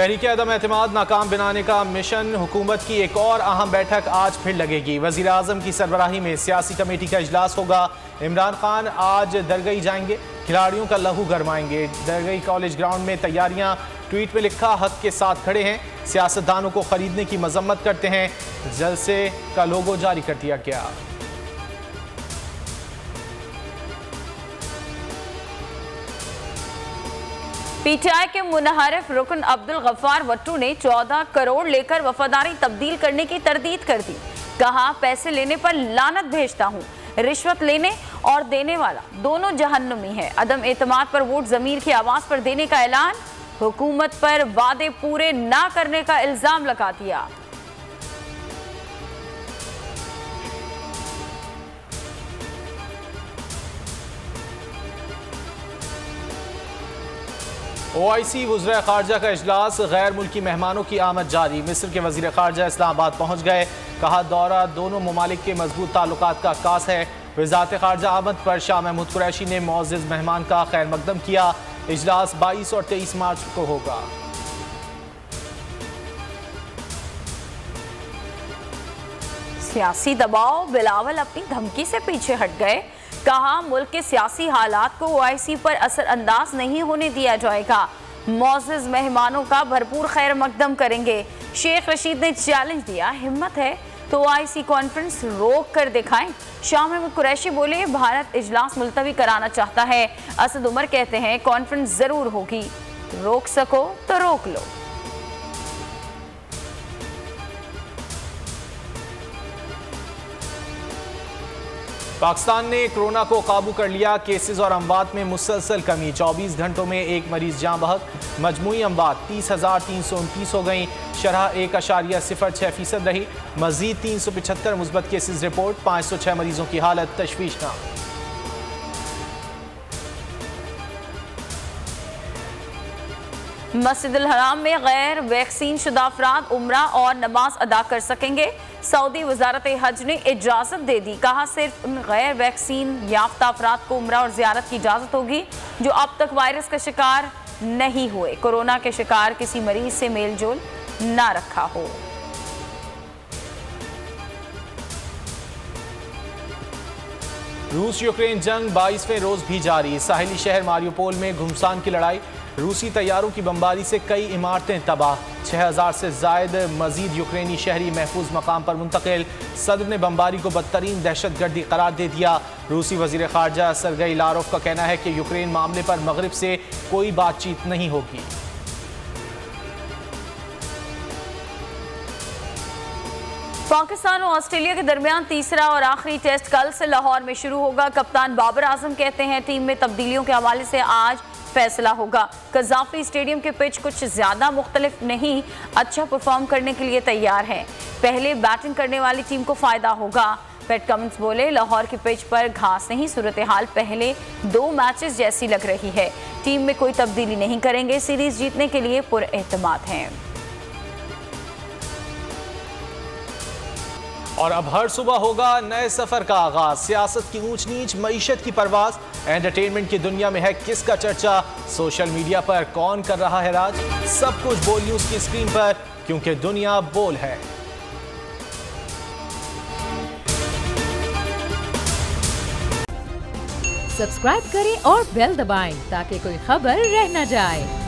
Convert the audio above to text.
तहरीक अदम एतमाद नाकाम बनाने का मिशन, हुकूमत की एक और अहम बैठक आज फिर लगेगी। वज़ीर आज़म की सरबराही में सियासी कमेटी का इजलास होगा। इमरान खान आज दरगई जाएंगे, खिलाड़ियों का लहू गरमाएंगे। दरगई कॉलेज ग्राउंड में तैयारियां। ट्वीट में लिखा, हक के साथ खड़े हैं, सियासतदानों को खरीदने की मजम्मत करते हैं। जलसे का लोगो जारी कर दिया गया। पीटीआई के मुनहरिफ रुकन अब्दुल गफ्फार वट्टू ने 14 करोड़ लेकर वफादारी तब्दील करने की तरदीद कर दी। कहा, पैसे लेने पर लानत भेजता हूं, रिश्वत लेने और देने वाला दोनों जहन्नुमी है। अदम एतमाद पर वोट ज़मीर की आवाज पर देने का ऐलान, हुकूमत पर वादे पूरे ना करने का इल्जाम लगा दिया। OIC वज़ीर ख़ारजा का इजलास, गैर मुल्की मेहमानों की आमद जारी। मिस्र के वज़ीर ख़ारजा इस्लामाबाद पहुँच गए। कहा, दौरा दोनों ममालिक के मजबूत ताल्लुकात का अक्कास है। वज़ारत ख़ारजा आमद पर शाह महमूद कुरैशी ने मुअज़्ज़ज़ मेहमान का खैर मकदम किया। इजलास 22 और 23 मार्च को होगा। सियासी दबाव, बिलावल अपनी धमकी से पीछे हट गए। कहा, मुल्क के सियासी हालात को OIC पर असरअंदाज नहीं होने दिया जाएगा। मुअज़्ज़ज़ मेहमानों का भरपूर खैर मकदम करेंगे। शेख रशीद ने चैलेंज दिया, हिम्मत है तो OIC कॉन्फ्रेंस रोक कर दिखाएं। शाह महमूद कुरैशी बोले, भारत इजलास मुलतवी कराना चाहता है। असद उमर कहते हैं, कॉन्फ्रेंस जरूर होगी, रोक सको तो रोक लो। पाकिस्तान ने कोरोना को काबू कर लिया। केसेस और अमवात में मुसलसल कमी। 24 घंटों में एक मरीज जाँ बहक। मजमूई अमवात 30,329 हो गई। शरह 1.06% रही। मजीद 375 मुस्बत केसेस रिपोर्ट। 506 मरीजों की हालत तशवीशनाक। मस्जिदुल हराम में गैर वैक्सीन शुदा अफराद उम्रा और नमाज अदा कर सकेंगे। सऊदी वजारत हज ने इजाज़त दे दी। कहा, सिर्फ उन गैर वैक्सीन याफ्ता अफराद को उम्रा और ज़ियारत की इजाज़त होगी जो अब तक वायरस का शिकार नहीं हुए, कोरोना के शिकार किसी मरीज से मेल जोल ना रखा हो। रूस यूक्रेन जंग 22वें रोज भी जारी। साहिली शहर मारियोपोल में घुमसान की लड़ाई। रूसी तैयारों की बमबारी से कई इमारतें तबाह। 6000 से जायद मजीद यूक्रेनी शहरी महफूज मकाम पर मुंतकिल। सदर ने बमबारी को बदतरीन दहशतगर्दी करार दे दिया। रूसी वजीर खारजा सरगई लारोफ का कहना है कि यूक्रेन मामले पर मगरिब से कोई बातचीत नहीं होगी। पाकिस्तान और ऑस्ट्रेलिया के दरमियान तीसरा और आखिरी टेस्ट कल से लाहौर में शुरू होगा। कप्तान बाबर आजम कहते हैं, टीम में तब्दीलियों के हवाले से आज फैसला होगा। कज़ाफी स्टेडियम के पिच कुछ ज्यादा मुख्तलिफ नहीं, अच्छा परफॉर्म करने के लिए तैयार है। पहले बैटिंग करने वाली टीम को फायदा होगा। पैट कमिंस बोले, लाहौर की पिच पर घास नहीं, सूरत हाल पहले 2 मैचेस जैसी लग रही है। टीम में कोई तब्दीली नहीं करेंगे, सीरीज जीतने के लिए पुरएतमाद हैं। और अब हर सुबह होगा नए सफर का आगाज। सियासत की ऊंच नीच, मईशत की परवाज, एंटरटेनमेंट की दुनिया में है किसका चर्चा, सोशल मीडिया पर कौन कर रहा है राज। सब कुछ बोल न्यूज की स्क्रीन पर, क्योंकि दुनिया बोल है। सब्सक्राइब करें और बेल दबाएं ताकि कोई खबर रह न जाए।